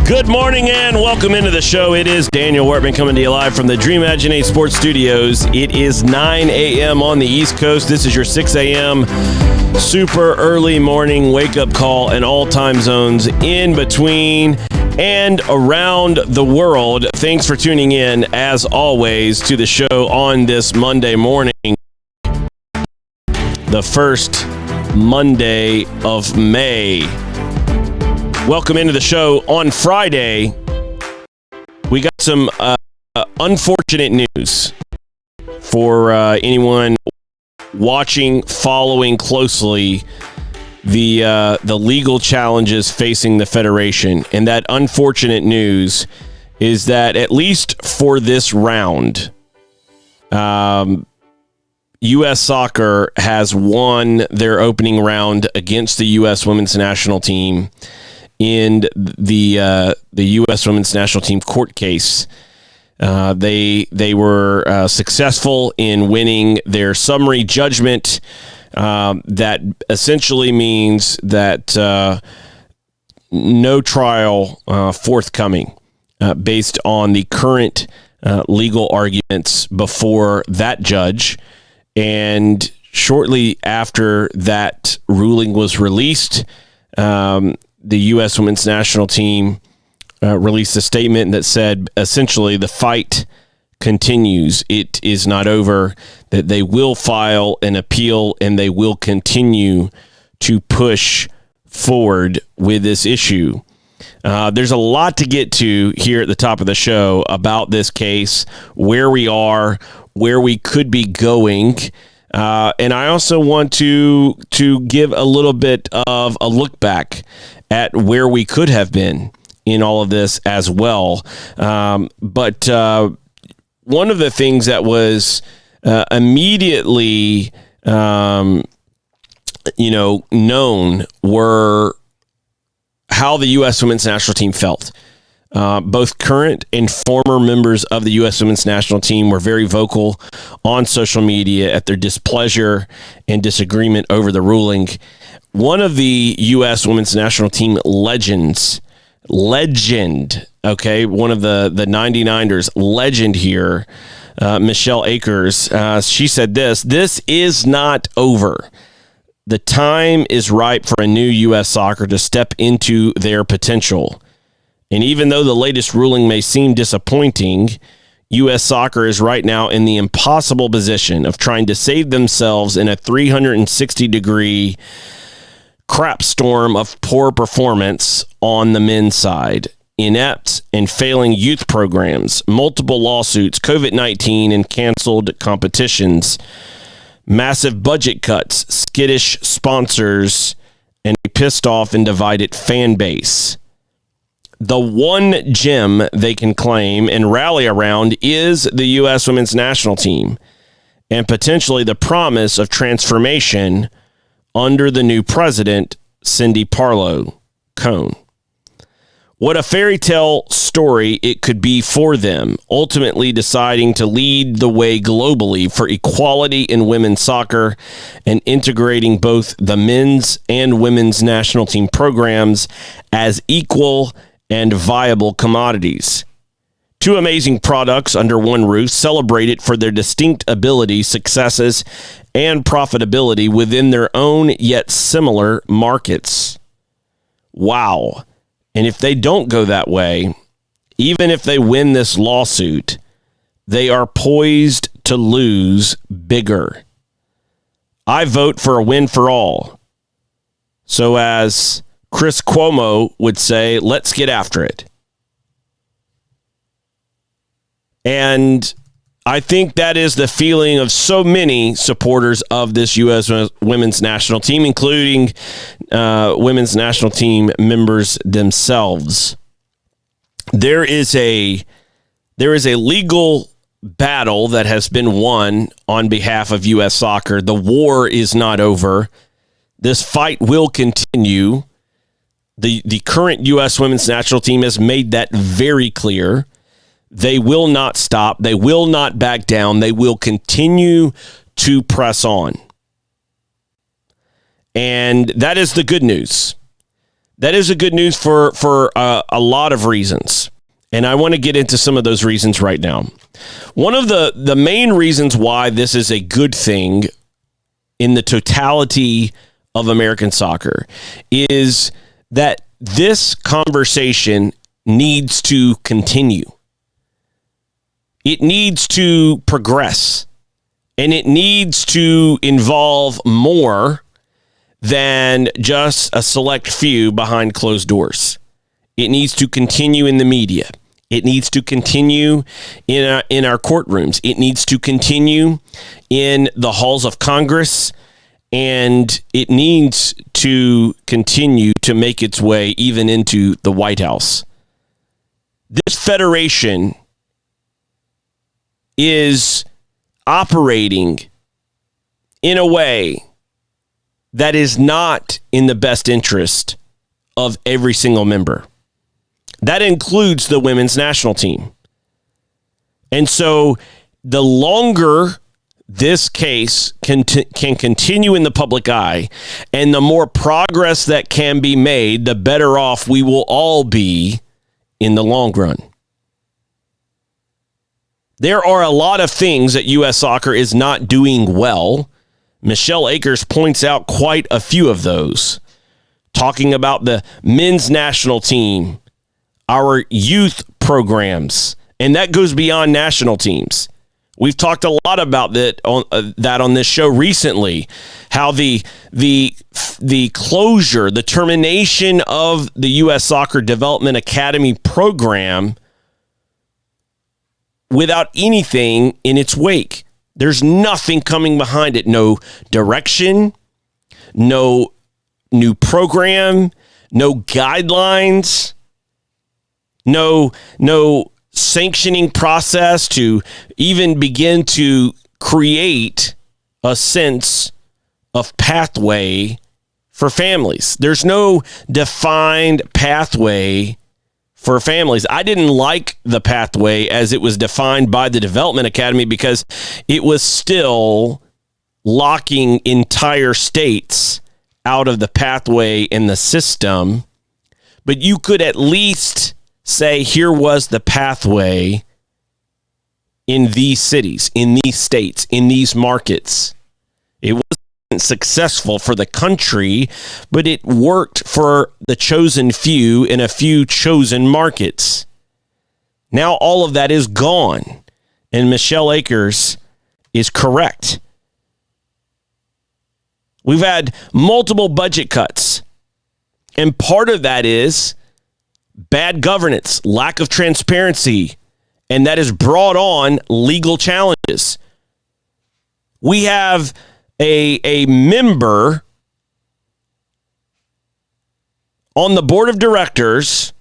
Good morning and welcome into the show. It is Daniel Workman coming to you live from the Dream Imaginate Sports Studios. It is 9 a.m. on the East Coast. This is your 6 a.m. super early morning wake-up call in all time zones in between and around the world. Thanks for tuning in, as always, to the show on this Monday morning, the first Monday of May. Welcome into the show. On Friday, we got some unfortunate news for anyone watching, following closely the legal challenges facing the Federation. And that unfortunate news is that, at least for this round, U.S. Soccer has won their opening round against the U.S. Women's National Team in the U.S. Women's National Team court case. They were successful in winning their summary judgment. That essentially means that no trial forthcoming based on the current legal arguments before that judge. And shortly after that ruling was released, the U.S. Women's National Team released a statement that said, essentially, the fight continues. It is not over, that they will file an appeal and they will continue to push forward with this issue. There's a lot to get to here at the top of the show about this case, where we are, where we could be going. And I also want to give a little bit of a look back at where we could have been in all of this as well. But one of the things that was immediately, known were how the U.S. Women's National Team felt. Both current and former members of the U.S. Women's National Team were very vocal on social media at their displeasure and disagreement over the ruling. One of the U.S. Women's National Team legend, okay, one of the 99ers, legend here, Michelle Akers, she said this is not over. The time is ripe for a new U.S. Soccer to step into their potential. And even though the latest ruling may seem disappointing, U.S. Soccer is right now in the impossible position of trying to save themselves in a 360-degree crap storm of poor performance on the men's side. Inept and failing youth programs, multiple lawsuits, COVID-19 and canceled competitions, massive budget cuts, skittish sponsors, and a pissed off and divided fan base. The one gem they can claim and rally around is the U.S. Women's National Team, and potentially the promise of transformation under the new president, Cindy Parlow Cone. What a fairy tale story it could be for them, ultimately deciding to lead the way globally for equality in women's soccer and integrating both the men's and women's national team programs as equal and viable commodities. Two amazing products under one roof, celebrated for their distinct abilities, successes, and profitability within their own yet similar markets. Wow. And if they don't go that way, even if they win this lawsuit, they are poised to lose bigger. I vote for a win for all. So as Chris Cuomo would say, let's get after it. And I think that is the feeling of so many supporters of this U.S. Women's National Team, including Women's National Team members themselves. There is a legal battle that has been won on behalf of U.S. Soccer. The war is not over. This fight will continue. The current U.S. Women's National Team has made that very clear. They will not stop. They will not back down. They will continue to press on. And that is the good news. That is a good news for a lot of reasons. And I want to get into some of those reasons right now. One of the main reasons why this is a good thing in the totality of American soccer is that this conversation needs to continue. It needs to progress, and it needs to involve more than just a select few behind closed doors. It needs to continue in the media. It needs to continue in our courtrooms. It needs to continue in the halls of Congress, and it needs to continue to make its way even into the White House. This federation is operating in a way that is not in the best interest of every single member. That includes the women's national team. And so the longer this case can continue in the public eye, and the more progress that can be made, the better off we will all be in the long run. There are a lot of things that U.S. soccer is not doing well. Michelle Akers points out quite a few of those, talking about the men's national team, our youth programs, and that goes beyond national teams. We've talked a lot about that on this show recently, how the closure, the termination of the U.S. Soccer Development Academy program without anything in its wake. There's nothing coming behind it. No direction, no new program, no guidelines, no sanctioning process to even begin to create a sense of pathway for families. There's no defined pathway for families. I didn't like the pathway as it was defined by the Development Academy because it was still locking entire states out of the pathway in the system. But you could at least say, here was the pathway in these cities, in these states, in these markets. It wasn't successful for the country, but it worked for the chosen few in a few chosen markets. Now all of that is gone, and Michelle Akers is correct. We've had multiple budget cuts, and part of that is bad governance, lack of transparency, and that has brought on legal challenges. We have a member on the board of directors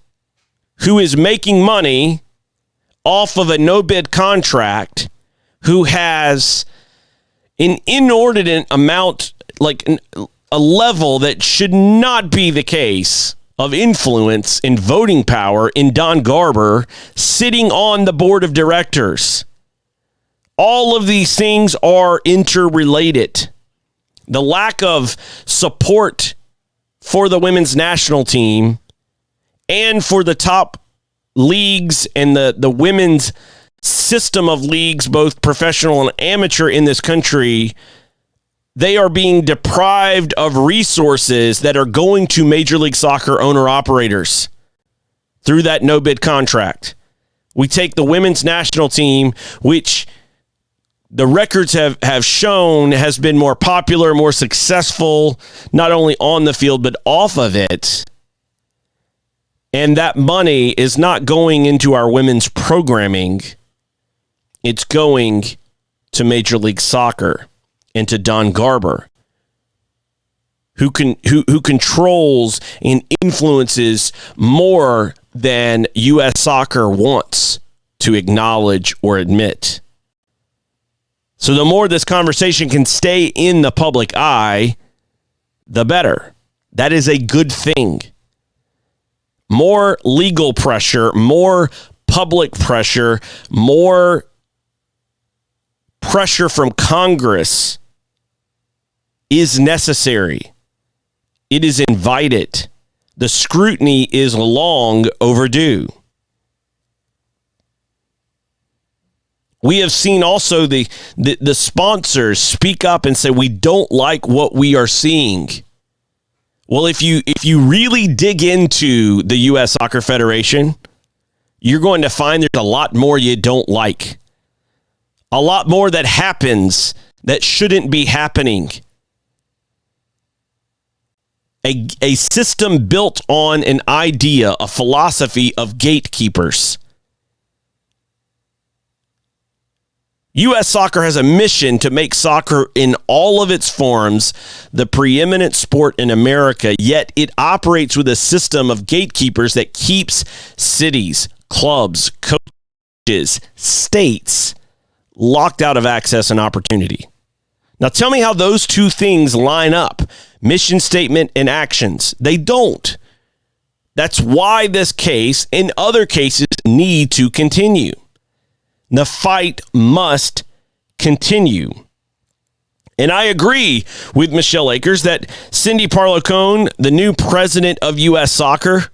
who is making money off of a no-bid contract, who has an inordinate amount, like a level that should not be the case, of influence and voting power in Don Garber sitting on the board of directors. All of these things are interrelated. The lack of support for the women's national team and for the top leagues and the women's system of leagues, both professional and amateur in this country, they are being deprived of resources that are going to Major League Soccer owner-operators through that no-bid contract. We take the women's national team, which the records have shown has been more popular, more successful, not only on the field, but off of it. And that money is not going into our women's programming. It's going to Major League Soccer and to Don Garber, who controls and influences more than U.S. Soccer wants to acknowledge or admit. So the more this conversation can stay in the public eye, the better. That is a good thing. More legal pressure, more public pressure, more pressure from Congress is necessary. It is invited. The scrutiny is long overdue. We have seen also the sponsors speak up and say, we don't like what we are seeing. Well, if you really dig into the U.S. Soccer Federation, you're going to find there's a lot more you don't like. A lot more that happens that shouldn't be happening. A system built on an idea, a philosophy of gatekeepers. U.S. Soccer has a mission to make soccer in all of its forms the preeminent sport in America, yet it operates with a system of gatekeepers that keeps cities, clubs, coaches, states locked out of access and opportunity. Now tell me how those two things line up, mission statement and actions. They don't. That's why this case and other cases need to continue. The fight must continue. And I agree with Michelle Akers that Cindy Parlow-Cone, the new president of U.S. Soccer,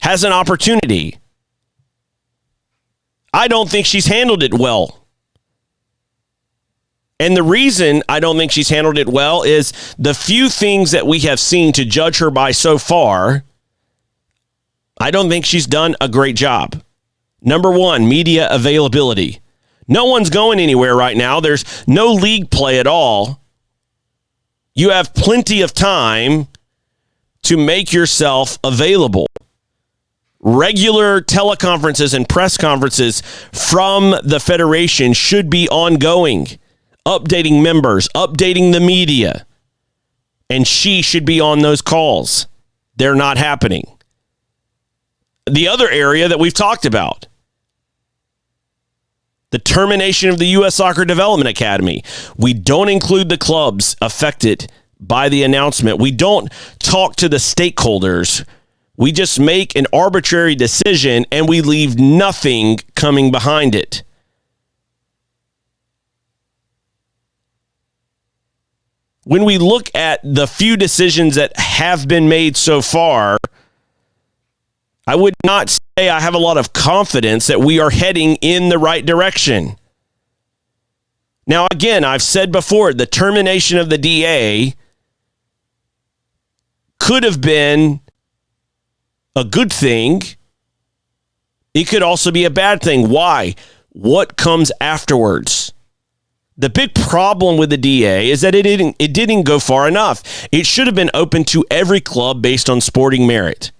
has an opportunity. I don't think she's handled it well. And the reason I don't think she's handled it well is the few things that we have seen to judge her by so far, I don't think she's done a great job. Number one, media availability. No one's going anywhere right now. There's no league play at all. You have plenty of time to make yourself available. Regular teleconferences and press conferences from the Federation should be ongoing, updating members, updating the media, and she should be on those calls. They're not happening. The other area that we've talked about, the termination of the U.S. Soccer Development Academy. We don't include the clubs affected by the announcement. We don't talk to the stakeholders. We just make an arbitrary decision and we leave nothing coming behind it. When we look at the few decisions that have been made so far, I would not say I have a lot of confidence that we are heading in the right direction. Now, again, I've said before, the termination of the DA could have been a good thing. It could also be a bad thing. Why? What comes afterwards? The big problem with the DA is that it didn't go far enough. It should have been open to every club based on sporting merit.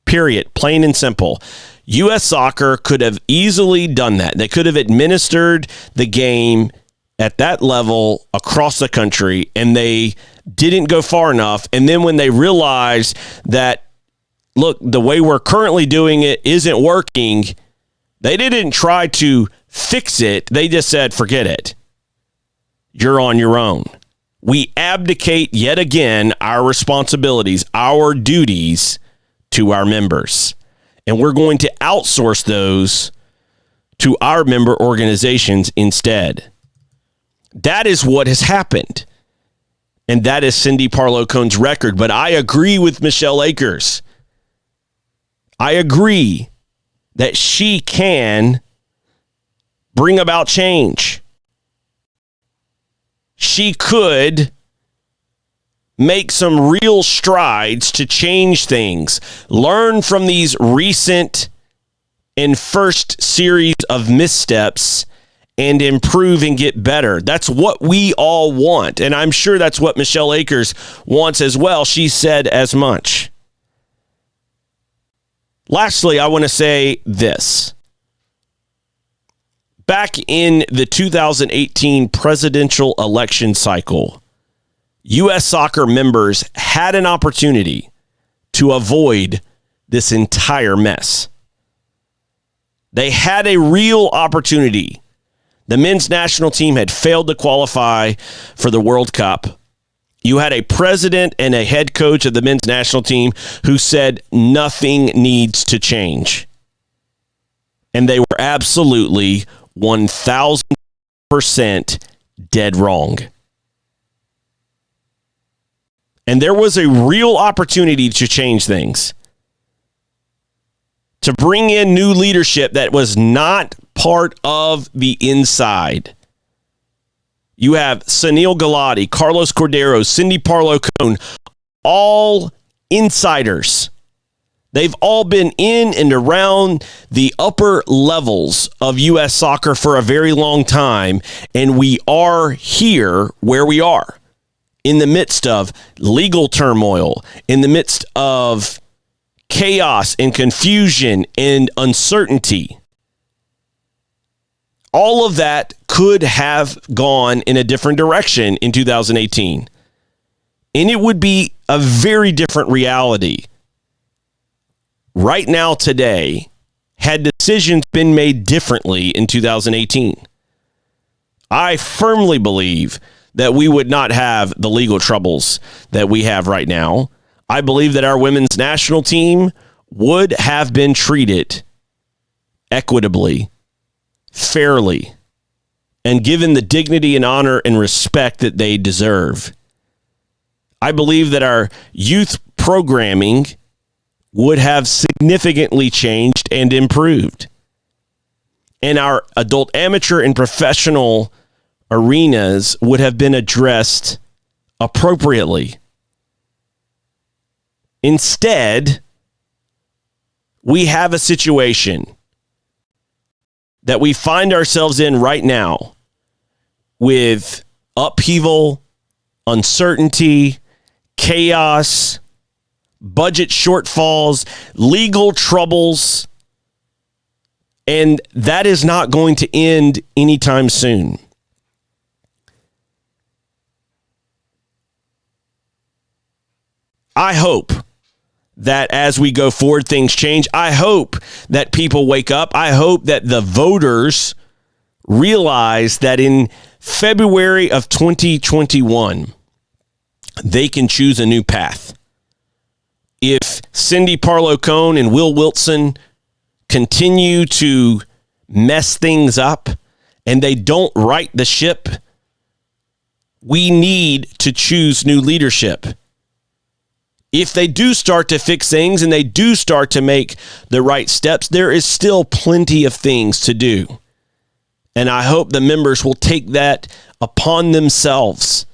Period. Plain and simple. U.S. Soccer could have easily done that. They could have administered the game at that level across the country, and they didn't go far enough. And then when they realized that, look, the way we're currently doing it isn't working, they didn't try to fix it. They just said, forget it. You're on your own. We abdicate yet again our responsibilities, our duties to our members. And we're going to outsource those to our member organizations instead. That is what has happened. And that is Cindy Parlow-Cone's record. But I agree with Michelle Akers. I agree that she can bring about change. She could make some real strides to change things. Learn from these recent and first series of missteps and improve and get better. That's what we all want. And I'm sure that's what Michelle Akers wants as well. She said as much. Lastly, I want to say this. Back in the 2018 presidential election cycle, U.S. Soccer members had an opportunity to avoid this entire mess. They had a real opportunity. The men's national team had failed to qualify for the World Cup. You had a president and a head coach of the men's national team who said nothing needs to change. And they were absolutely 1,000% dead wrong. And there was a real opportunity to change things, to bring in new leadership that was not part of the inside. You have Sunil Gulati, Carlos Cordero, Cindy Parlow-Cone, all insiders. They've all been in and around the upper levels of U.S. soccer for a very long time, and we are here where we are, in the midst of legal turmoil, in the midst of chaos and confusion and uncertainty. All of that could have gone in a different direction in 2018. And it would be a very different reality right now today had decisions been made differently in 2018. I firmly believe that we would not have the legal troubles that we have right now. I believe that our women's national team would have been treated equitably, fairly, and given the dignity and honor and respect that they deserve. I believe that our youth programming would have significantly changed and improved. And our adult amateur and professional arenas would have been addressed appropriately. Instead, we have a situation that we find ourselves in right now with upheaval, uncertainty, chaos, budget shortfalls, legal troubles, and that is not going to end anytime soon. I hope that as we go forward, things change. I hope that people wake up. I hope that the voters realize that in February of 2021, they can choose a new path. If Cindy Parlow-Cone and Will Wilson continue to mess things up and they don't right the ship, we need to choose new leadership. If they do start to fix things and they do start to make the right steps, there is still plenty of things to do. And I hope the members will take that upon themselves,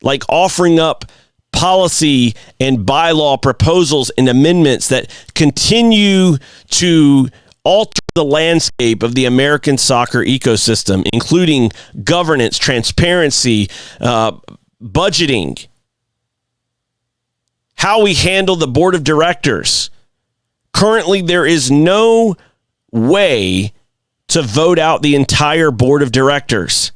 like offering up policy and bylaw proposals and amendments that continue to alter the landscape of the American soccer ecosystem, including governance, transparency, budgeting, how we handle the board of directors. Currently, there is no way to vote out the entire board of directors.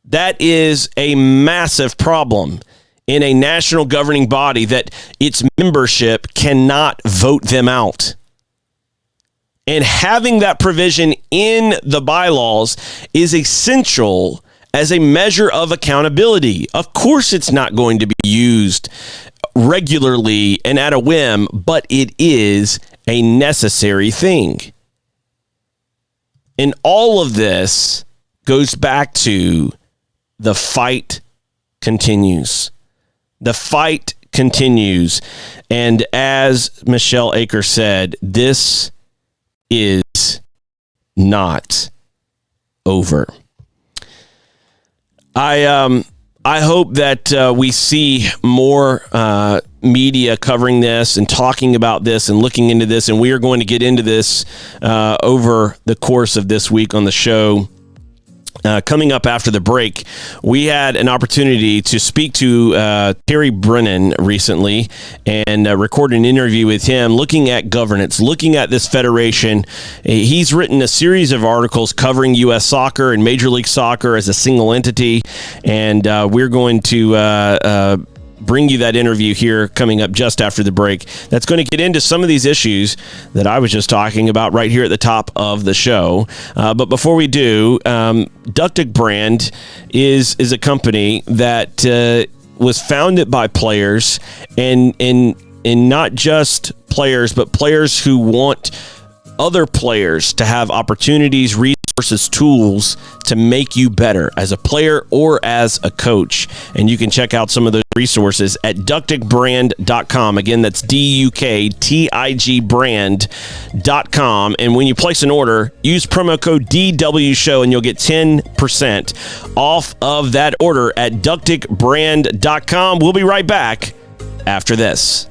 That is a massive problem in a national governing body, that its membership cannot vote them out. And having that provision in the bylaws is essential as a measure of accountability. Of course, it's not going to be used regularly and at a whim, but it is a necessary thing. And all of this goes back to the fight continues. The fight continues. And as Michelle Aker said, this is not over. I hope that we see more media covering this and talking about this and looking into this. And we are going to get into this over the course of this week on the show. Coming up after the break, we had an opportunity to speak to Terry Brennan recently and record an interview with him looking at governance, looking at this federation. He's written a series of articles covering U.S. soccer and Major League Soccer as a single entity, and we're going to bring you that interview here coming up just after the break. That's going to get into some of these issues that I was just talking about right here at the top of the show. But before we do, Ductic Brand is a company that was founded by players and not just players, but players who want other players to have opportunities, resources, resources, tools to make you better as a player or as a coach. And you can check out some of those resources at ductigbrand.com. Again, that's DUKTIG brand.com. And when you place an order, use promo code DWShow and you'll get 10% off of that order at ductigbrand.com. We'll be right back after this.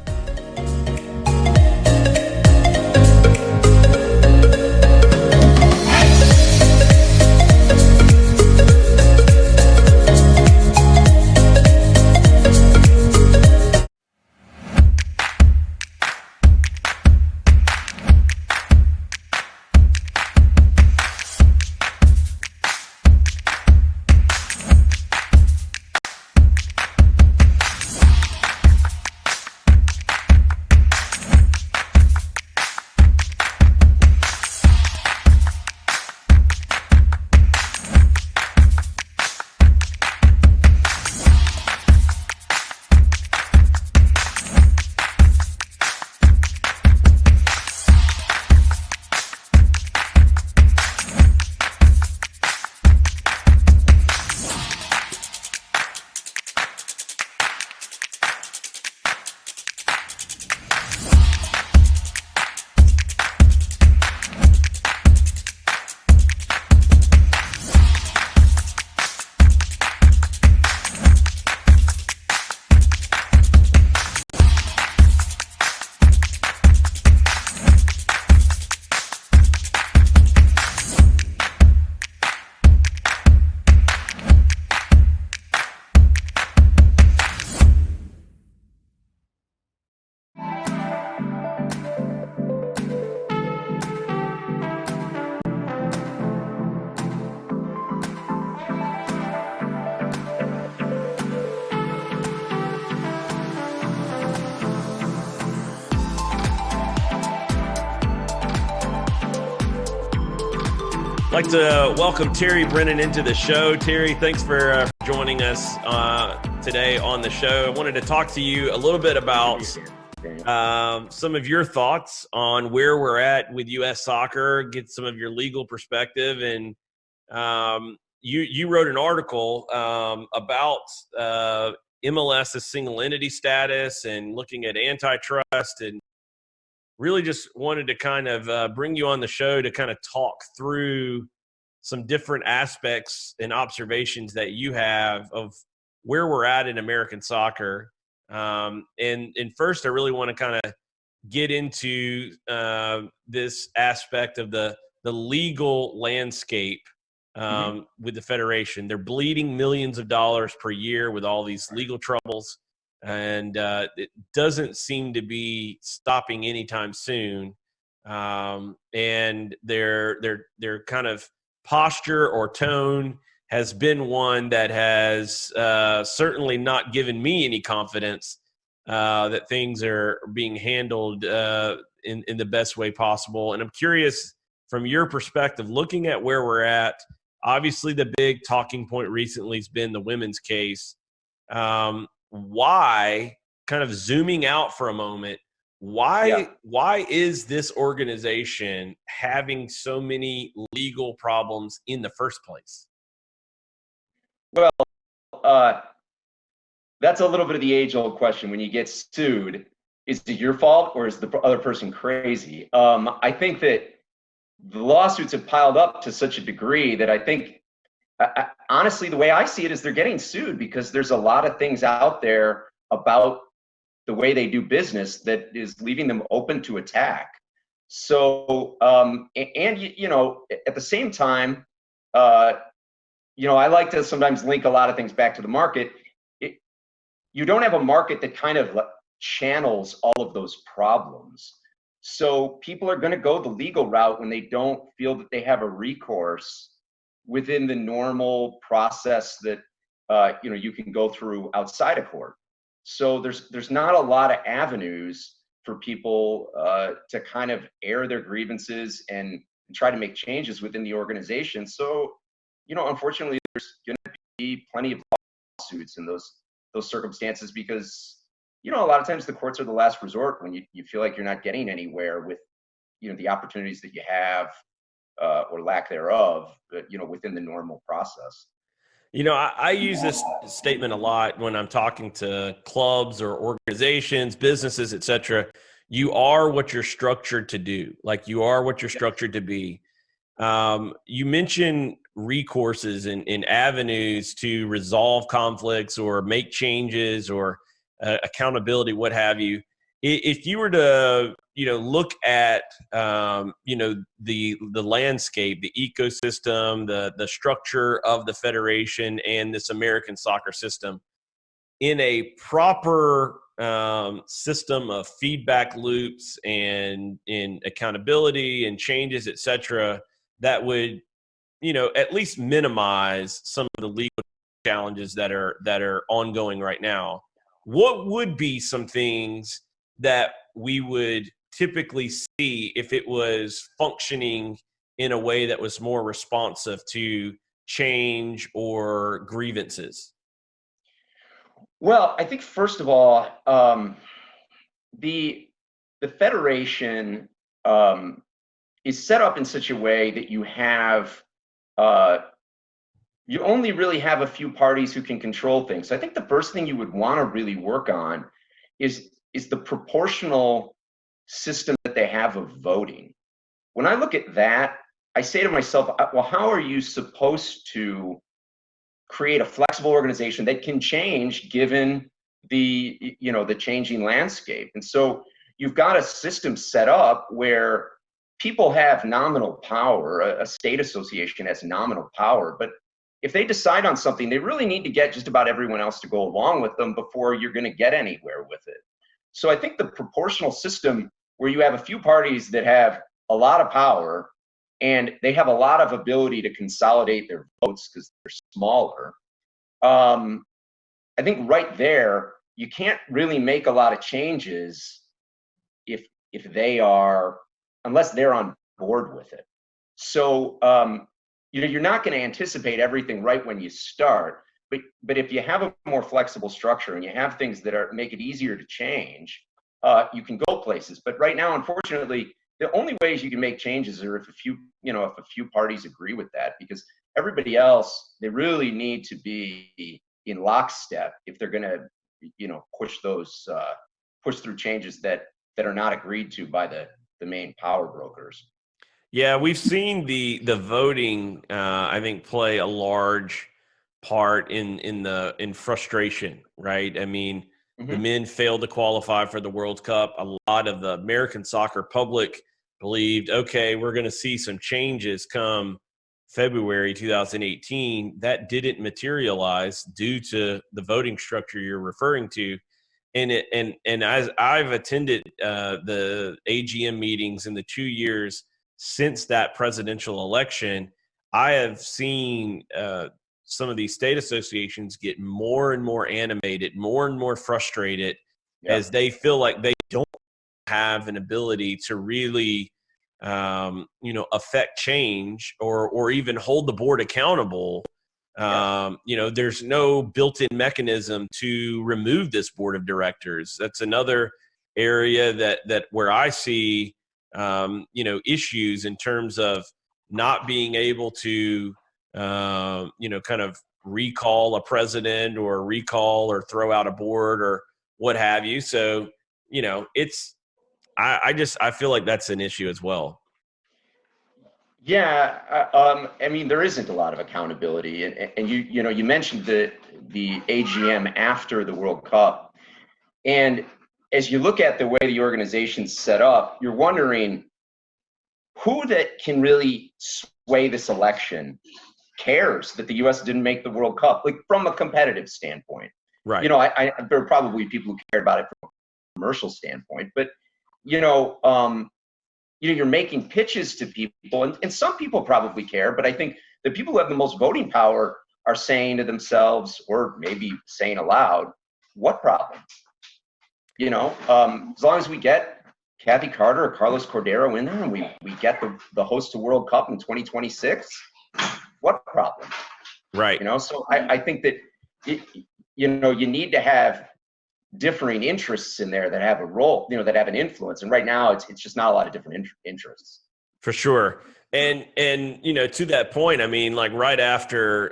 I'd like to welcome Terry Brennan into the show. Terry, thanks for joining us today on the show. I wanted to talk to you a little bit about some of your thoughts on where we're at with U.S. soccer, get some of your legal perspective. And you wrote an article about MLS's single entity status and looking at antitrust, and really just wanted to kind of bring you on the show to kind of talk through some different aspects and observations that you have of where we're at in American soccer. And first, I really want to kind of get into this aspect of the legal landscape with the Federation. They're bleeding millions of dollars per year with all these legal troubles. And it doesn't seem to be stopping anytime soon. And their kind of posture or tone has been one that has certainly not given me any confidence that things are being handled in the best way possible. And I'm curious, from your perspective, looking at where we're at, obviously the big talking point recently has been the women's case. Why, kind of zooming out for a moment, why is this organization having so many legal problems in the first place? Well, that's a little bit of the age-old question. When you get sued, is it your fault or is the other person crazy? I think that the lawsuits have piled up to such a degree that I think, honestly, the way I see it is they're getting sued because there's a lot of things out there about the way they do business that is leaving them open to attack. So, and you know, at the same time, you know, I like to sometimes link a lot of things back to the market. You don't have a market that kind of channels all of those problems. So people are going to go the legal route when they don't feel that they have a recourse within the normal process that you know, you can go through outside of court. So there's not a lot of avenues for people to kind of air their grievances and try to make changes within the organization. So, you know, unfortunately, there's going to be plenty of lawsuits in those circumstances because, you know, a lot of times the courts are the last resort when you feel like you're not getting anywhere with, you know, the opportunities that you have or lack thereof, within the normal process. I use this statement a lot when I'm talking to clubs or organizations, businesses, etc. You are what you're structured to do. Like you are what you're structured to be. You mentioned recourses and avenues to resolve conflicts or make changes or accountability, what have you. If you were to, look at, the landscape, the ecosystem, the structure of the federation and this American soccer system in a proper system of feedback loops and in accountability and changes, et cetera, that would, at least minimize some of the legal challenges that are ongoing right now. What would be some things that we would typically see if it was functioning in a way that was more responsive to change or grievances? Well, I think first of all, the federation is set up in such a way that uh, you only really have a few parties who can control things. So I think the first thing you would want to really work on is the proportional system that they have of voting. When I look at that, I say to myself, well, how are you supposed to create a flexible organization that can change given the changing landscape? And so you've got a system set up where people have nominal power. A state association has nominal power, but if they decide on something, they really need to get just about everyone else to go along with them before you're going to get anywhere with it. So I think the proportional system where you have a few parties that have a lot of power and they have a lot of ability to consolidate their votes because they're smaller. I think right there, you can't really make a lot of changes if unless they're on board with it. So you're not going to anticipate everything right when you start, but if you have a more flexible structure and you have things that make it easier to change, you can go places. But right now, unfortunately, the only ways you can make changes are if a few parties agree with that, because everybody else, they really need to be in lockstep if they're going to push through changes that are not agreed to by the main power brokers. Yeah, we've seen the voting, I think, play a large part in frustration, right? I mean, the men failed to qualify for the World Cup. A lot of the American soccer public believed, okay, we're going to see some changes come February 2018. That didn't materialize due to the voting structure you're referring to. And as I've attended the AGM meetings in the 2 years since that presidential election, I have seen some of these state associations get more and more animated, more and more frustrated as they feel like they don't have an ability to really, affect change or even hold the board accountable. There's no built-in mechanism to remove this board of directors. That's another area that where I see issues in terms of not being able to kind of recall a president or recall or throw out a board or what have you. So I feel like that's an issue as well. Yeah, I mean, there isn't a lot of accountability, and you mentioned the AGM after the World Cup, and as you look at the way the organization's set up, you're wondering who that can really sway this election cares that the U.S. didn't make the World Cup, like from a competitive standpoint. Right. There are probably people who care about it from a commercial standpoint, but you're making pitches to people, and some people probably care, but I think the people who have the most voting power are saying to themselves, or maybe saying aloud, what problem? As long as we get Kathy Carter or Carlos Cordero in there and we get the host to World Cup in 2026, what problem? Right. So I think that, you need to have differing interests in there that have a role, that have an influence. And right now it's just not a lot of different interests. For sure. And you know, to that point, I mean, like right after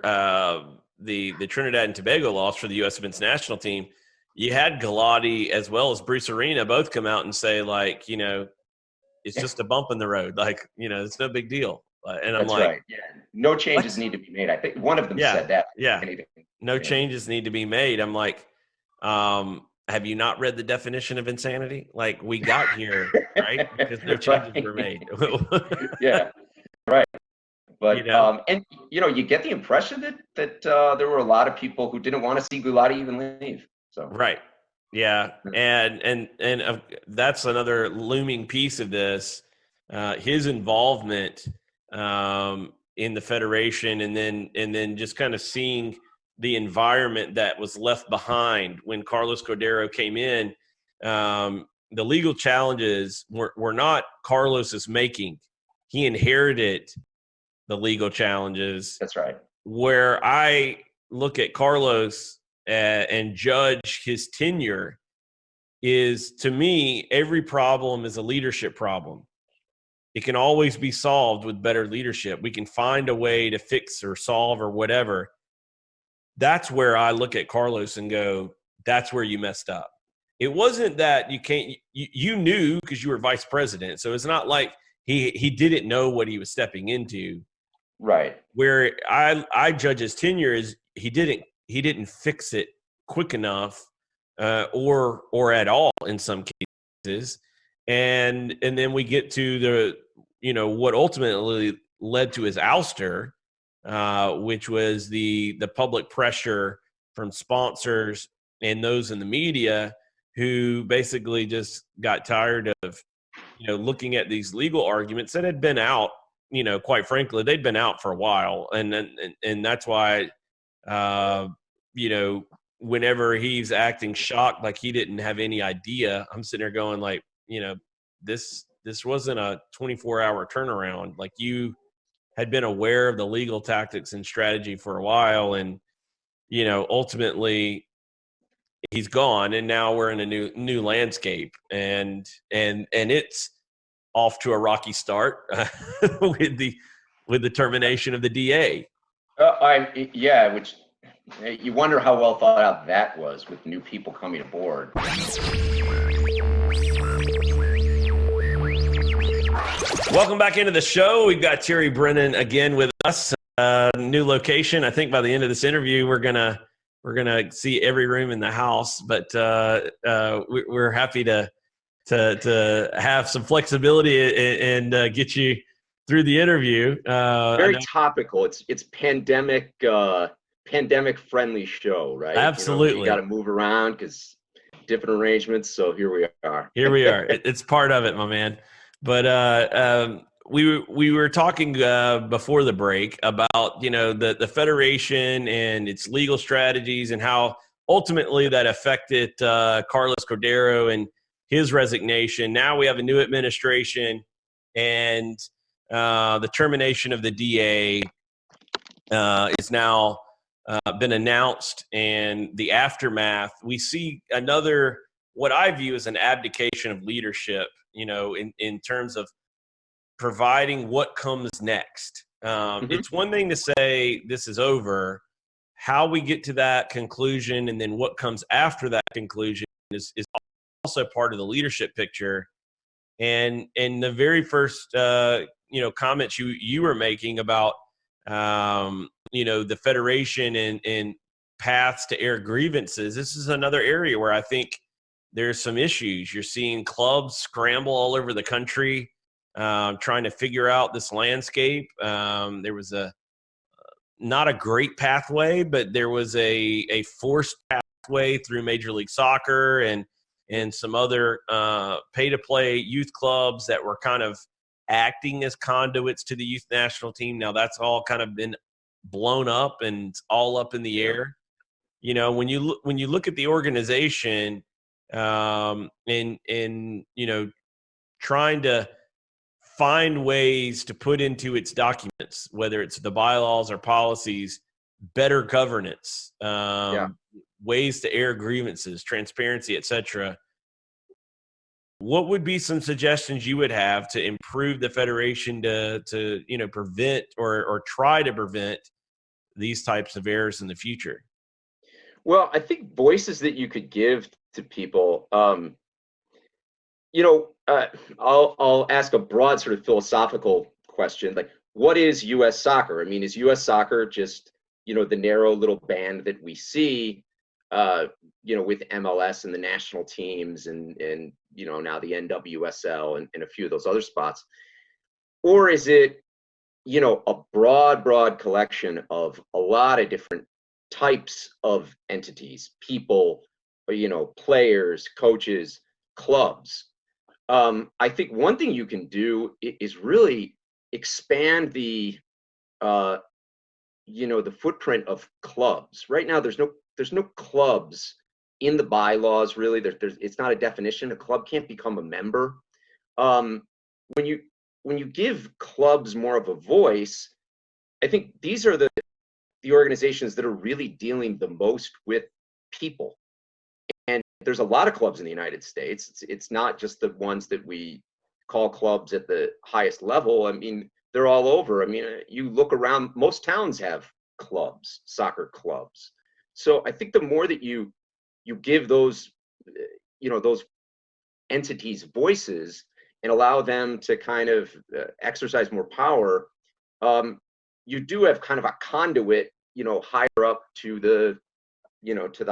the Trinidad and Tobago loss for the U.S. men's national team, you had Galati as well as Bruce Arena both come out and say, like, you know, it's just a bump in the road, like, you know, it's no big deal. And I'm That's like, right. Yeah. No changes what? need to be made. I think one of them Yeah, said that. yeah. Anything. No Yeah. changes need to be made. I'm like, have you not read the definition of insanity? Like, we got here, right? Because no changes were Right. made. Yeah. Right. You But know? and you get the impression that there were a lot of people who didn't want to see Gulati even leave. So Right. Yeah. And that's another looming piece of this. His involvement in the federation, and then just kind of seeing the environment that was left behind when Carlos Cordero came in. The legal challenges were not Carlos's making. He inherited the legal challenges, that's right. where I look at Carlos and judge his tenure is, to me, every problem is a leadership problem. It can always be solved with better leadership. We can find a way to fix or solve or whatever. That's where I look at Carlos and go, that's where you messed up. It wasn't that you can't, you knew because you were vice president. So it's not like he didn't know what he was stepping into. Right. Where I judge his tenure is he didn't fix it quick enough, or at all in some cases, and then we get to the, you know, what ultimately led to his ouster, which was the public pressure from sponsors and those in the media who basically just got tired of, you know, looking at these legal arguments that had been out, you know, quite frankly, they'd been out for a while. And that's why, you know, whenever he's acting shocked, like he didn't have any idea, I'm sitting there going like, you know, this wasn't a 24-hour turnaround. Like, you had been aware of the legal tactics and strategy for a while. And, you know, ultimately he's gone, and now we're in a new landscape, and it's off to a rocky start with the termination of the DA. Which you wonder how well thought out that was with new people coming aboard. Welcome back into the show. We've got Terry Brennan again with us. New location. I think by the end of this interview, we're gonna see every room in the house. But we're happy to have some flexibility and get you through the interview. Very topical. It's pandemic friendly show, right? You know, you got Absolutely. to move around because different arrangements. So here we are. Here we are. It's part of it, my man. But we were talking before the break about, you know, the federation and its legal strategies and how ultimately that affected Carlos Cordero and his resignation. Now we have a new administration, and the termination of the DA is now been announced, and the aftermath. We see another, what I view as an abdication of leadership, you know, in terms of providing what comes next. It's one thing to say this is over. How we get to that conclusion and then what comes after that conclusion is also part of the leadership picture. And the very first you know, comments you were making about you know, the federation and paths to air grievances. This is another area where I think there's some issues. You're seeing clubs scramble all over the country, trying to figure out this landscape. There was not a great pathway, but there was a forced pathway through Major League Soccer and some other pay-to-play youth clubs that were kind of acting as conduits to the youth national team. Now that's all kind of been blown up and it's all up in the air. You know, when you look at the organization, and you know, trying to find ways to put into its documents, whether it's the bylaws or policies, better governance, ways to air grievances, transparency, etc. what would be some suggestions you would have to improve the federation to prevent or try to prevent these types of errors in the future? Well, I think voices that you could give to people, you know, I'll ask a broad sort of philosophical question, like, what is U.S. soccer? I mean, is U.S. soccer just, the narrow little band that we see, with MLS and the national teams and now the NWSL and a few of those other spots? Or is it, a broad collection of a lot of different types of entities, people, players, coaches, clubs? I think one thing you can do is really expand the footprint of clubs. Right now, there's no clubs in the bylaws really. It's not a definition. A club can't become a member. Um, when you give clubs more of a voice, I think these are the organizations that are really dealing the most with people. And there's a lot of clubs in the United States. It's not just the ones that we call clubs at the highest level. I mean, they're all over. I mean, you look around, most towns have clubs, soccer clubs. So I think the more that you give those entities voices and allow them to kind of exercise more power, you do have kind of a conduit, higher up to the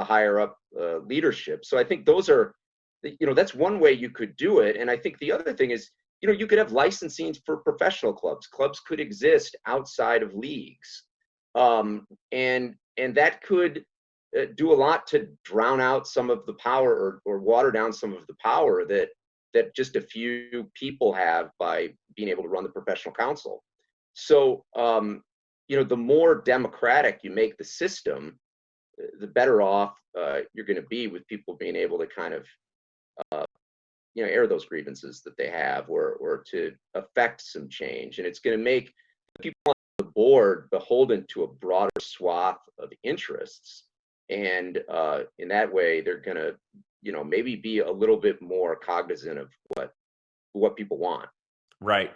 higher up leadership. So I think that's one way you could do it. And I think the other thing is, you could have licensing for professional clubs. Clubs could exist outside of leagues, and that could do a lot to drown out some of the power or water down some of the power that just a few people have by being able to run the professional council. So the more democratic you make the system, the better off you're going to be with people being able to kind of air those grievances that they have or to affect some change. And it's going to make people on the board beholden to a broader swath of interests. And in that way, they're going to maybe be a little bit more cognizant of what people want. Right.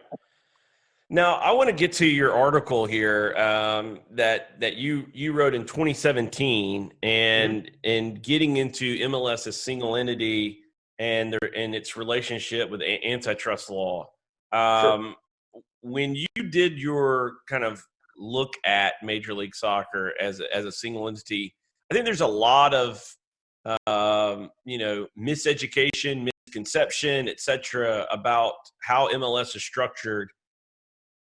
Now, I want to get to your article here that you wrote in 2017 and getting into MLS as single entity and its relationship with antitrust law. Sure. When you did your kind of look at Major League Soccer as a single entity, I think there's a lot of miseducation, misconception, et cetera, about how MLS is structured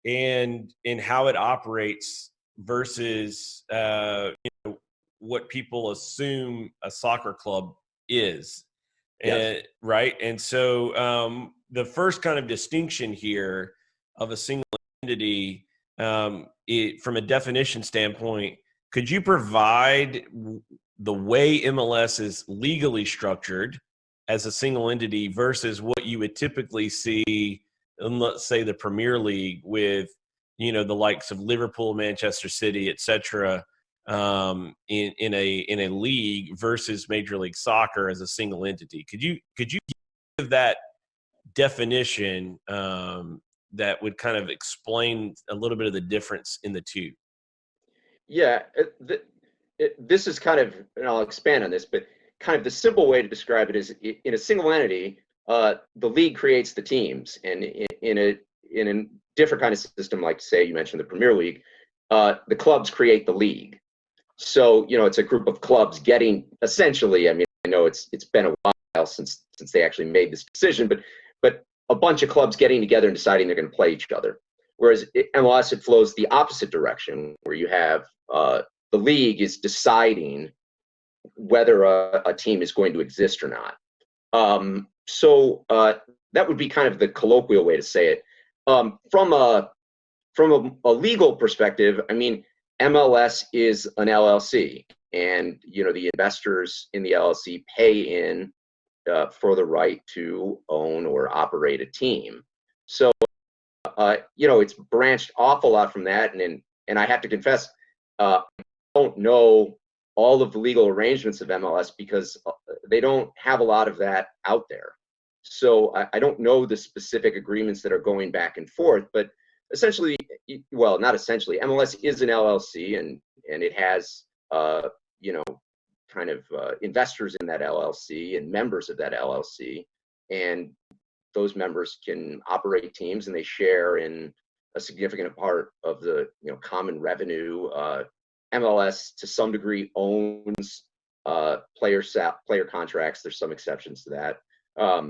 and how it operates versus what people assume a soccer club is. Yes. Right. And so the first kind of distinction here of a single entity, from a definition standpoint, could you provide the way MLS is legally structured as a single entity versus what you would typically see in, let's say, the Premier League with, the likes of Liverpool, Manchester City, et cetera, in a league versus Major League Soccer as a single entity? Could you give that definition that would kind of explain a little bit of the difference in the two? Yeah. This is kind of, and I'll expand on this, but kind of the simple way to describe it is in a single entity, the league creates the teams, and in a different kind of system, like say you mentioned the Premier League, the clubs create the league. So it's a group of clubs getting essentially. I mean, I know it's been a while since they actually made this decision, but a bunch of clubs getting together and deciding they're going to play each other. Whereas MLS, it flows the opposite direction, where you have the league is deciding whether a team is going to exist or not. So that would be kind of the colloquial way to say it. From a legal perspective, I mean, MLS is an LLC, and the investors in the LLC pay in for the right to own or operate a team. So it's branched awful lot from that, and I have to confess, I don't know all of the legal arrangements of MLS because they don't have a lot of that out there. So I don't know the specific agreements that are going back and forth, but essentially, well, not essentially, MLS is an LLC, and it has you know, kind of investors in that LLC and members of that LLC, and those members can operate teams, and they share in a significant part of the common revenue. MLS to some degree owns player contracts. There's some exceptions to that. I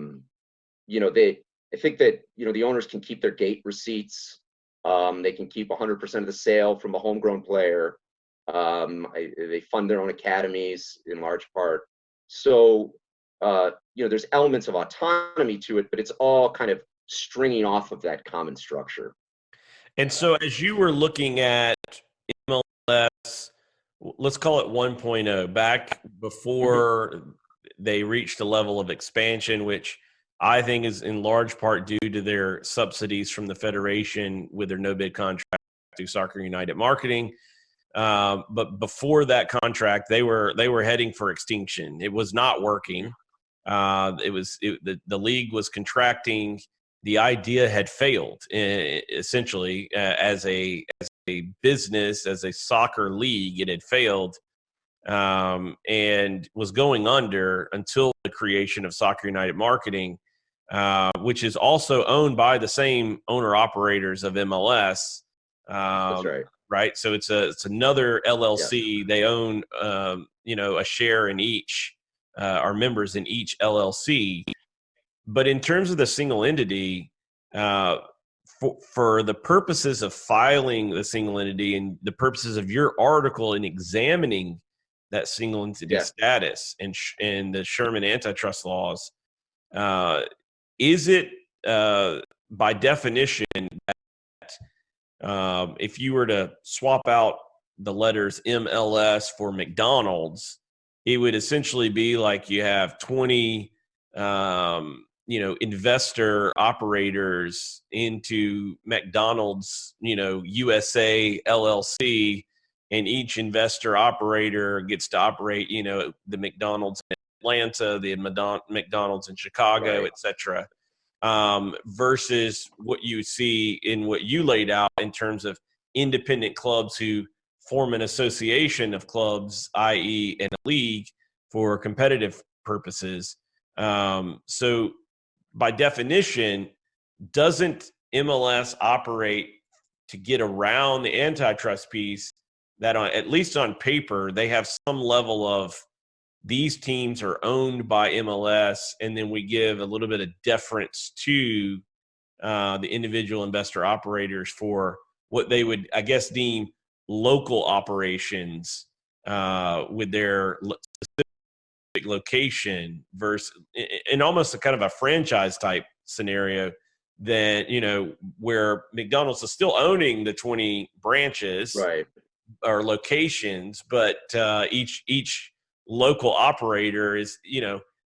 think that the owners can keep their gate receipts. They can keep 100% of the sale from a homegrown player. They fund their own academies in large part. So there's elements of autonomy to it, but it's all kind of stringing off of that common structure. And so as you were looking at MLS, let's call it 1.0, back before they reached a level of expansion, which I think is in large part due to their subsidies from the Federation with their no-bid contract through Soccer United Marketing. But before that contract, they were heading for extinction. It was not working. The league was contracting. The idea had failed, essentially, as a business, as a soccer league. It had failed, and was going under until the creation of Soccer United Marketing, which is also owned by the same owner operators of MLS. That's right. Right. So it's another LLC. Yeah. They own, a share in each, are members in each LLC. But in terms of the single entity, for the purposes of filing the single entity and the purposes of your article in examining that single entity status and the Sherman antitrust laws, is it by definition that if you were to swap out the letters MLS for McDonald's, it would essentially be like you have 20 investor operators into McDonald's, USA LLC, and each investor operator gets to operate, the McDonald's in Atlanta, the McDonald's in Chicago, Right. et cetera, versus what you see in what you laid out in terms of independent clubs who form an association of clubs, i.e. in a league for competitive purposes. So by definition, doesn't MLS operate to get around the antitrust piece that at least on paper, they have some level of these teams are owned by MLS, and then we give a little bit of deference to the individual investor operators for what they would, I guess, deem local operations with their specific location versus in almost a kind of a franchise type scenario that, where McDonald's is still owning the 20 branches or locations, but each local operator is,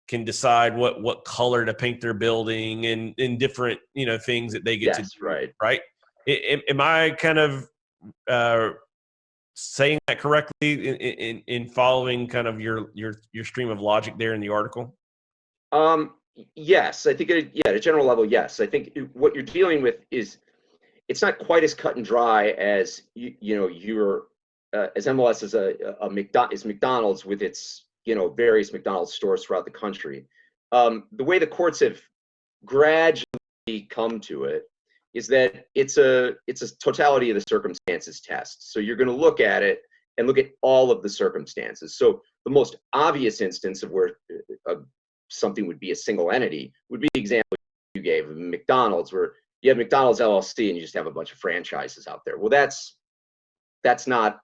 can decide what color to paint their building and different, things that they get to do. Right. Am I kind of saying that correctly in following kind of your stream of logic there in the article? Yes, I think at a general level, yes. I think what you're dealing with is it's not quite as cut and dry as you're as MLS is McDonald's with its various McDonald's stores throughout the country. The way the courts have gradually come to it is that it's a totality of the circumstances test. So you're going to look at it and look at all of the circumstances. So the most obvious instance of where something would be a single entity would be the example you gave of McDonald's, where you have McDonald's LLC and you just have a bunch of franchises out there. Well, that's not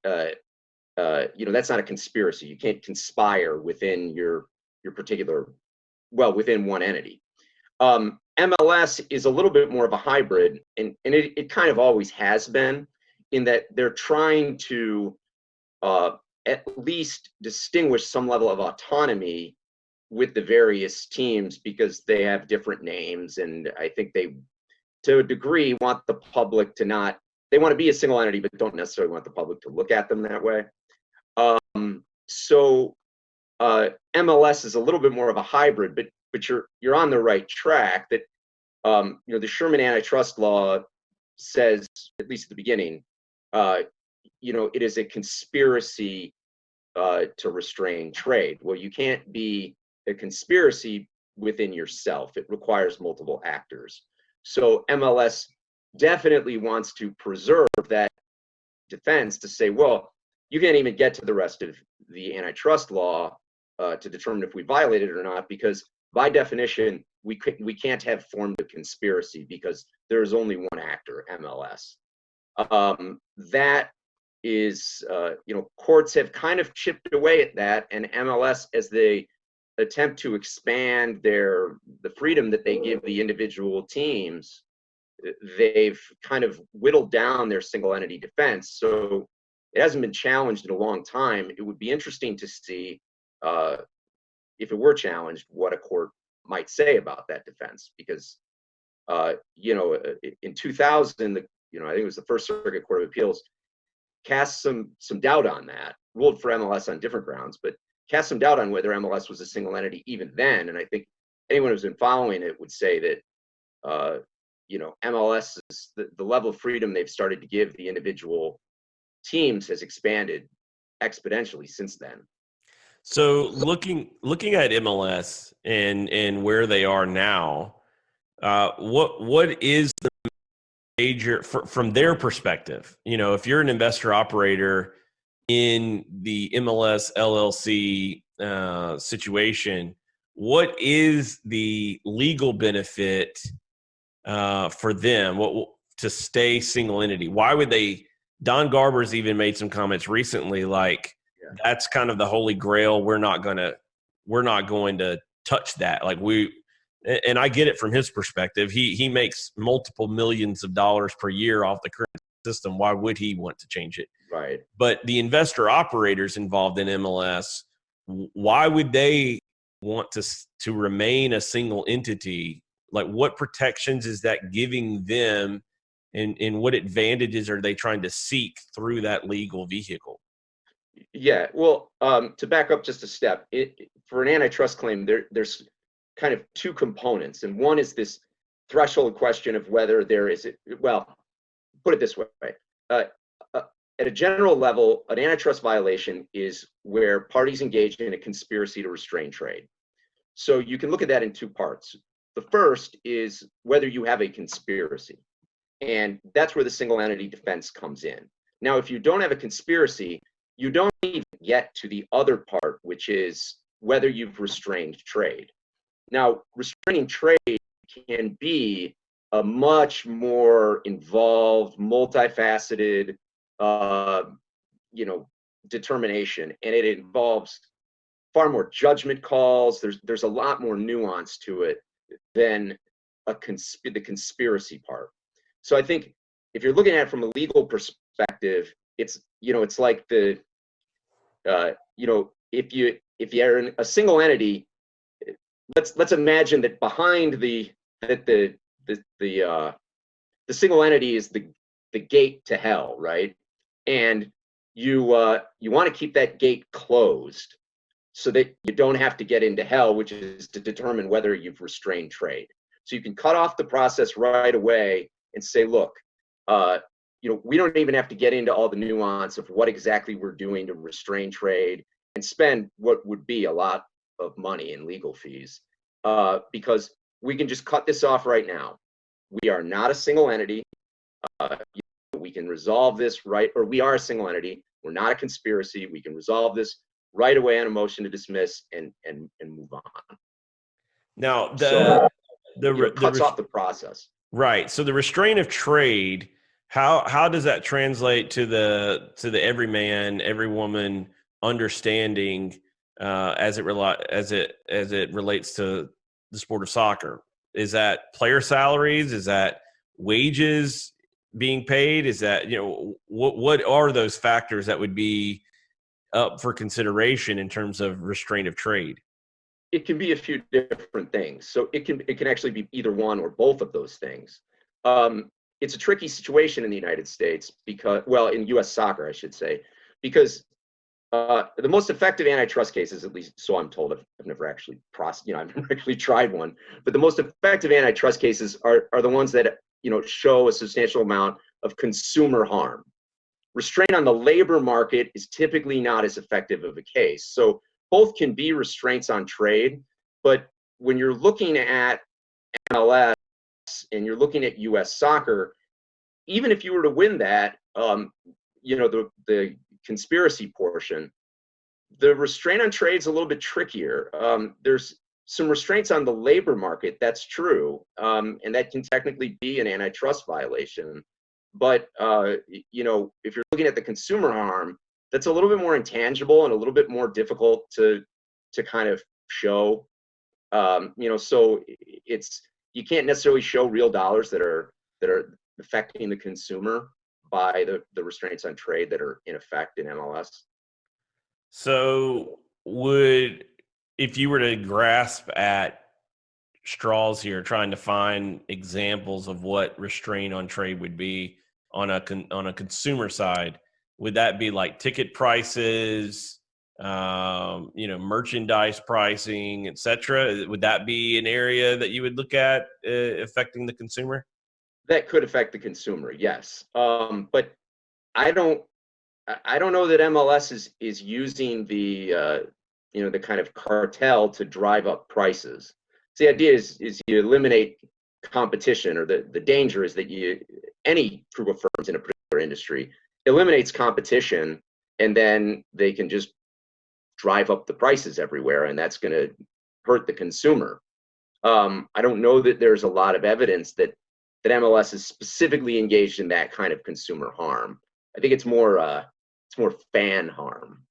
that's not a conspiracy. You can't conspire within your particular, within one entity. MLS is a little bit more of a hybrid, and it kind of always has been, in that they're trying to at least distinguish some level of autonomy with the various teams because they have different names, and I think they, to a degree, want the public to not. They want to be a single entity, but don't necessarily want the public to look at them that way. So MLS is a little bit more of a hybrid, but but you're on the right track. That the Sherman antitrust law says, at least at the beginning, it is a conspiracy to restrain trade. Well, you can't be a conspiracy within yourself. It requires multiple actors. So MLS definitely wants to preserve that defense to say, well, you can't even get to the rest of the antitrust law to determine if we violated it or not, because by definition, we can't have formed a conspiracy because there is only one actor, MLS. That is, courts have kind of chipped away at that, and MLS, as they attempt to expand the freedom that they give the individual teams, they've kind of whittled down their single entity defense. So it hasn't been challenged in a long time. It would be interesting to see, if it were challenged, what a court might say about that defense, because in 2000, I think it was the First Circuit Court of Appeals cast some doubt on that, ruled for MLS on different grounds, but cast some doubt on whether MLS was a single entity even then. And I think anyone who's been following it would say that MLS is the level of freedom they've started to give the individual teams has expanded exponentially since then. So looking at MLS and where they are now, what is the major from their perspective? If you're an investor operator in the MLS LLC situation, what is the legal benefit for them to stay single entity? Why would they? Don Garber's even made some comments recently, like, that's kind of the holy grail. We're not going to touch that. And I get it from his perspective. He makes multiple millions of dollars per year off the current system. Why would he want to change it? Right. But the investor operators involved in MLS, why would they want to remain a single entity? Like, what protections is that giving them, and what advantages are they trying to seek through that legal vehicle? Yeah, well, to back up just a step, for an antitrust claim, there's kind of two components, and one is this threshold question of whether there is, well, put it this way, at a general level, an antitrust violation is where parties engage in a conspiracy to restrain trade. So you can look at that in two parts. The first is whether you have a conspiracy, and that's where the single entity defense comes in. Now, if you don't have a conspiracy, you don't even get to the other part, which is whether you've restrained trade. Now, restraining trade can be a much more involved, multifaceted, determination, and it involves far more judgment calls. There's a lot more nuance to it than the conspiracy part. So I think if you're looking at it from a legal perspective, it's like if you're in a single entity, let's imagine that behind the single entity is the gate to hell, right? And you want to keep that gate closed so that you don't have to get into hell, which is to determine whether you've restrained trade. So you can cut off the process right away and say, look, we don't even have to get into all the nuance of what exactly we're doing to restrain trade and spend what would be a lot of money in legal fees, because we can just cut this off right now. We are not a single entity. We can resolve this or we are a single entity. We're not a conspiracy. We can resolve this right away on a motion to dismiss and move on. Now, cuts off the process. Right. So the restraint of trade, how does that translate to the everyman, every woman understanding as it relates to the sport of soccer? Is that player salaries? Is that wages being paid? Is that, what are those factors that would be up for consideration in terms of restraint of trade? It can be a few different things. So it can actually be either one or both of those things. It's a tricky situation in the United States in U.S. soccer, I should say, because The most effective antitrust cases, at least so I'm told, I've never actually I've never actually tried one, but the most effective antitrust cases are the ones that show a substantial amount of consumer harm. Restraint on the labor market is typically not as effective of a case. So both can be restraints on trade, but when you're looking at MLS and you're looking at U.S. soccer, even if you were to win that, the conspiracy portion, the restraint on trade is a little bit trickier. There's some restraints on the labor market, that's true, and that can technically be an antitrust violation. But if you're looking at the consumer harm, that's a little bit more intangible and a little bit more difficult to kind of show. So you can't necessarily show real dollars that are affecting the consumer by the restraints on trade that are in effect in MLS. So if you were to grasp at straws here, trying to find examples of what restraint on trade would be on a consumer side, would that be like ticket prices, merchandise pricing, et cetera? Would that be an area that you would look at affecting the consumer? That could affect the consumer, yes. But I don't know that MLS is using the kind of cartel to drive up prices. So the idea is you eliminate competition, or the danger is that any group of firms in a particular industry eliminates competition, and then they can just drive up the prices everywhere, and that's going to hurt the consumer. I don't know that there's a lot of evidence that MLS is specifically engaged in that kind of consumer harm. I think it's more fan harm.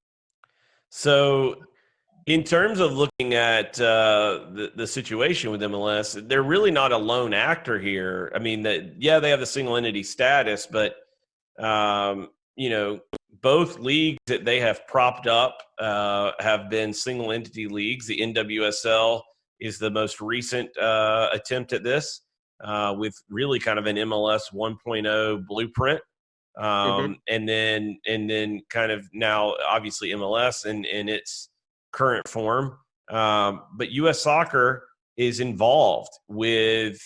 So, in terms of looking at the situation with MLS, they're really not a lone actor here. I mean, they have the single entity status, but both leagues that they have propped up have been single entity leagues. The NWSL is the most recent attempt at this, with really kind of an MLS 1.0 blueprint. And then kind of now obviously MLS in its current form. But U.S. Soccer is involved with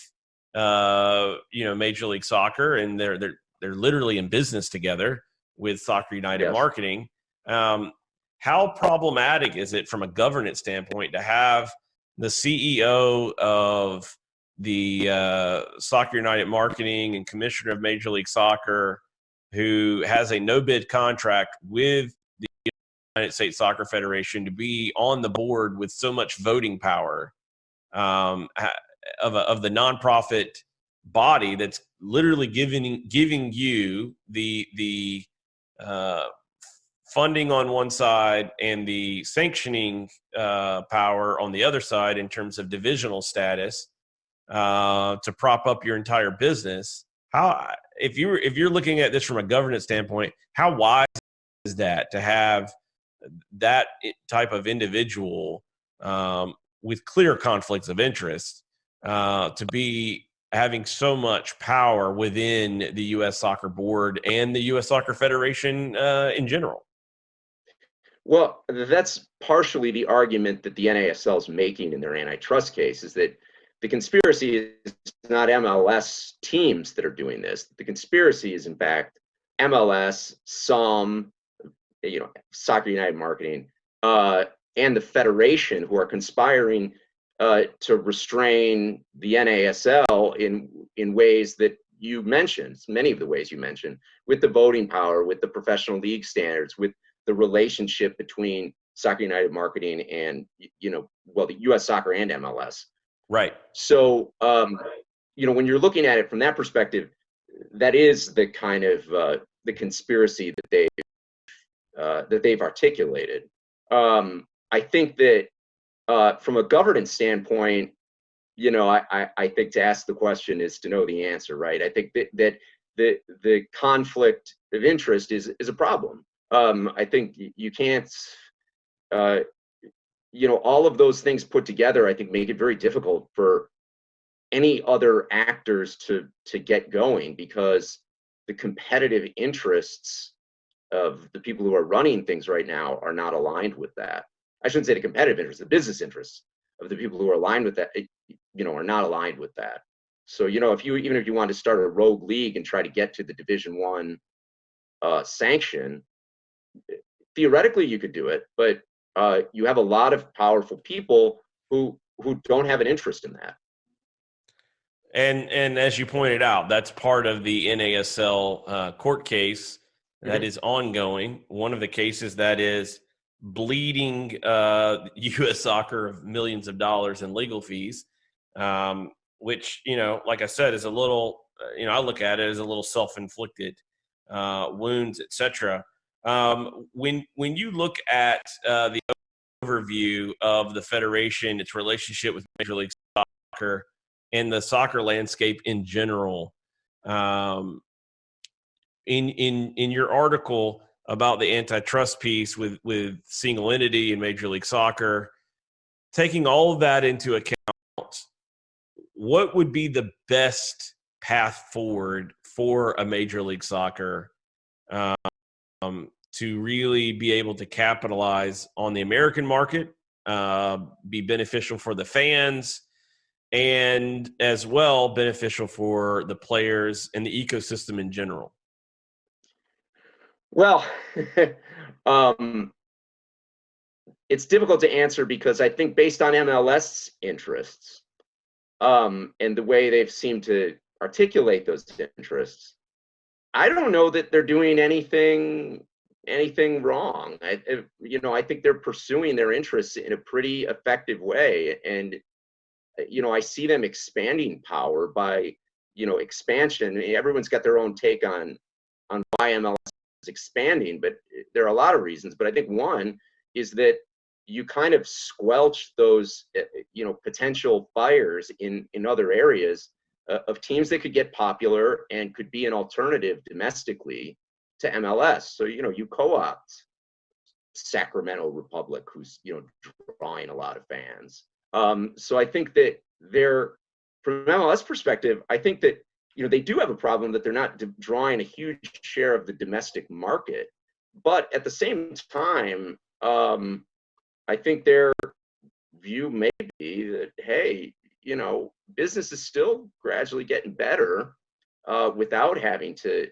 Major League Soccer, and they're literally in business together with Soccer United Marketing. How problematic is it from a governance standpoint to have the CEO of the Soccer United Marketing and commissioner of Major League Soccer, who has a no-bid contract with the United States Soccer Federation, to be on the board with so much voting power of the nonprofit body that's literally giving you the funding on one side and the sanctioning power on the other side in terms of divisional status to prop up your entire business. If you're looking at this from a governance standpoint, how wise is that to have that type of individual with clear conflicts of interest to be having so much power within the U.S. Soccer Board and the U.S. Soccer Federation in general? Well, that's partially the argument that the NASL is making in their antitrust case, is that the conspiracy is not MLS teams that are doing this. The conspiracy is, in fact, MLS, Soccer United Marketing, and the Federation, who are conspiring to restrain the NASL in ways that you mentioned, many of the ways you mentioned, with the voting power, with the professional league standards, with the relationship between Soccer United Marketing and the U.S. Soccer and MLS. Right. So when you're looking at it from that perspective, that is the kind of the conspiracy that they've articulated. I think that from a governance standpoint, I think to ask the question is to know the answer, right? I think that the conflict of interest is a problem. I think you can't, all of those things put together, I think, make it very difficult for any other actors to get going, because the competitive interests of the people who are running things right now are not aligned with that. I shouldn't say the competitive interests, the business interests of the people who are aligned with that, are not aligned with that. So, even if you want to start a rogue league and try to get to the Division One sanction, theoretically you could do it, but you have a lot of powerful people who don't have an interest in that. And as you pointed out, that's part of the NASL court case that is ongoing. One of the cases that is bleeding U.S. soccer of millions of dollars in legal fees, which, like I said, is a little, I look at it as a little self-inflicted wounds, etc. When you look at the overview of the federation, its relationship with Major League Soccer, and the soccer landscape in general, in your article about the antitrust piece with single entity and Major League Soccer, taking all of that into account, what would be the best path forward for a Major League Soccer to really be able to capitalize on the American market, be beneficial for the fans, and as well beneficial for the players and the ecosystem in general? Well, it's difficult to answer because I think based on MLS interests and the way they've seemed to articulate those interests, I don't know that they're doing anything wrong. I think they're pursuing their interests in a pretty effective way, and I see them expanding power by expansion. I mean, everyone's got their own take on why MLS is expanding, but there are a lot of reasons. But I think one is that you kind of squelch those potential fires in other areas of teams that could get popular and could be an alternative domestically to MLS. So you co-opt Sacramento Republic, who's drawing a lot of fans. So I think that from MLS perspective, I think that they do have a problem that they're not drawing a huge share of the domestic market. But at the same time, I think their view may be that, hey, business is still gradually getting better without having to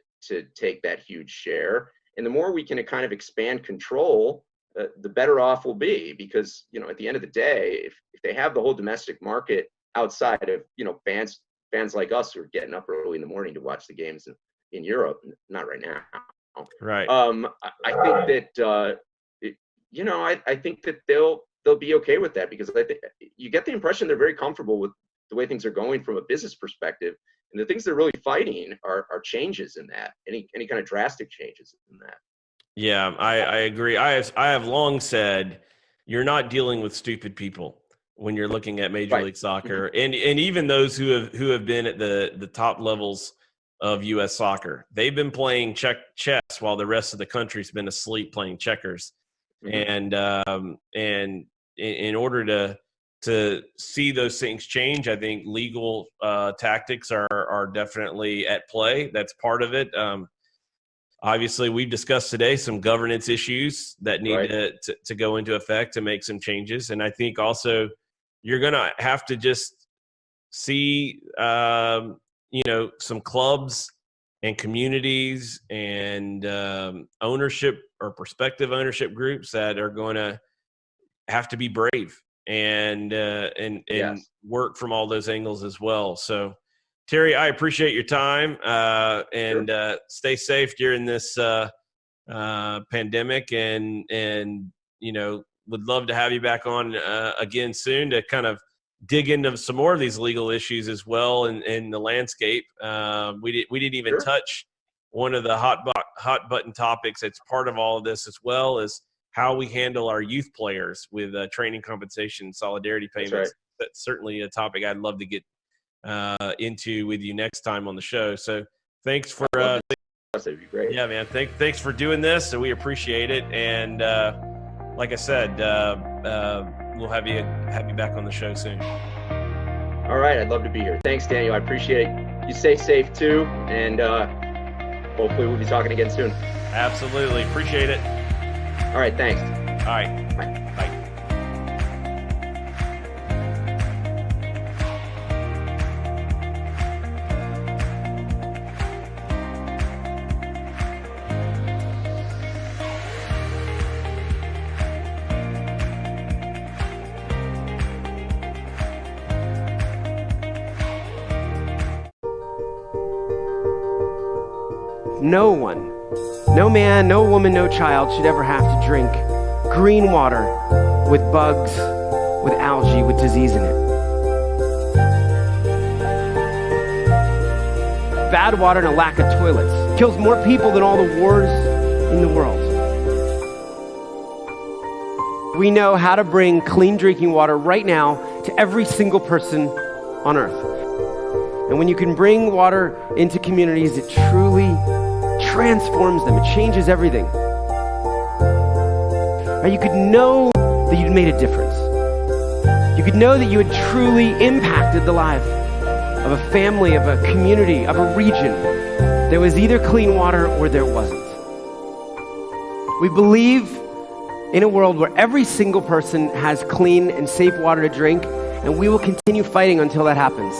take that huge share. And the more we can kind of expand control, the better off we'll be, because at the end of the day, if they have the whole domestic market outside of fans like us who are getting up early in the morning to watch the games in Europe, not right now. Right. I think that I think that they'll be okay with that, because you get the impression they're very comfortable with the way things are going from a business perspective, and the things they're really fighting are changes in that, any kind of drastic changes in that. Yeah, I agree. I have long said you're not dealing with stupid people when you're looking at Major League Soccer, and even those who have been at the top levels of U.S. soccer. They've been playing chess while the rest of the country's been asleep playing checkers. And in order to see those things change, I think legal tactics are definitely at play. That's part of it. Obviously, we've discussed today some governance issues that need to go into effect to make some changes. And I think also you're going to have to just see, some clubs and communities and ownership or prospective ownership groups that are going to have to be brave and yes, work from all those angles as well. So, Terry, I appreciate your time and sure, stay safe during this pandemic, and would love to have you back on again soon to kind of dig into some more of these legal issues as well in the landscape. We didn't even touch one of the hot button topics that's part of all of this as well, is how we handle our youth players with training compensation and solidarity payments. That's certainly a topic I'd love to get into with you next time on the show. So thanks for that'd be great. Yeah, man. Thanks for doing this. So we appreciate it. And like I said, we'll have you back on the show soon. All right, I'd love to be here. Thanks, Daniel. I appreciate it. You stay safe too, and hopefully we'll be talking again soon. Absolutely. Appreciate it. All right, thanks. All right. Bye. Bye. No one, no man, no woman, no child should ever have to drink green water with bugs, with algae, with disease in it. Bad water and a lack of toilets kills more people than all the wars in the world. We know how to bring clean drinking water right now to every single person on earth. And when you can bring water into communities, it truly transforms them. It changes everything. Or you could know that you'd made a difference. You could know that you had truly impacted the life of a family, of a community, of a region. There was either clean water or there wasn't. We believe in a world where every single person has clean and safe water to drink, and we will continue fighting until that happens.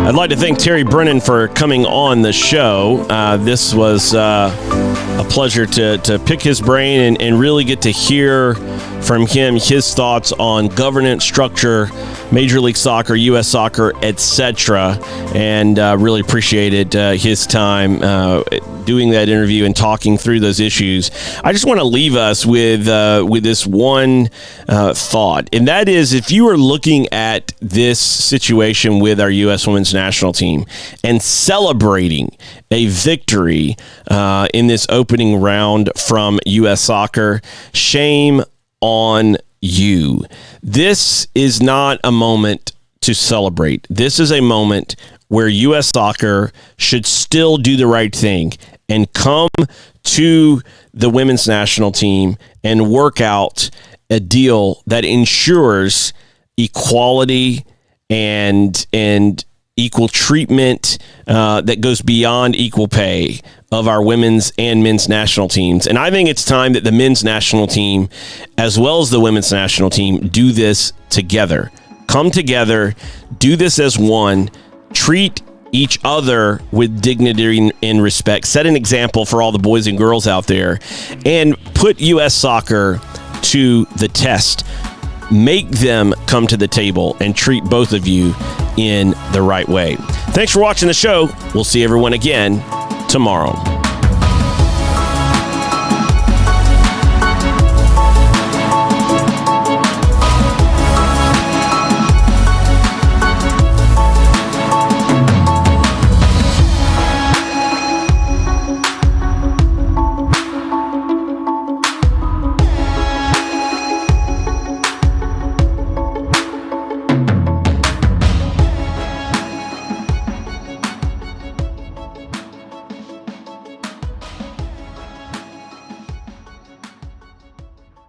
I'd like to thank Terry Brennan for coming on the show. This was a pleasure to pick his brain and really get to hear from him his thoughts on governance, structure, Major League Soccer, U.S. Soccer, etc. And really appreciated his time doing that interview and talking through those issues. I just want to leave us with this one thought, and that is, if you are looking at this situation with our U.S. Women's National Team and celebrating a victory in this opening round from U.S. Soccer, shame on you. This is not a moment to celebrate. This is a moment where U.S. Soccer should still do the right thing and come to the women's national team and work out a deal that ensures equality and equal treatment that goes beyond equal pay of our women's and men's national teams. And I think it's time that the men's national team, as well as the women's national team, do this together. Come together, do this as one, treat each other with dignity and respect, set an example for all the boys and girls out there, and put U.S. Soccer to the test. Make them come to the table and treat both of you in the right way. Thanks for watching the show. We'll see everyone again tomorrow.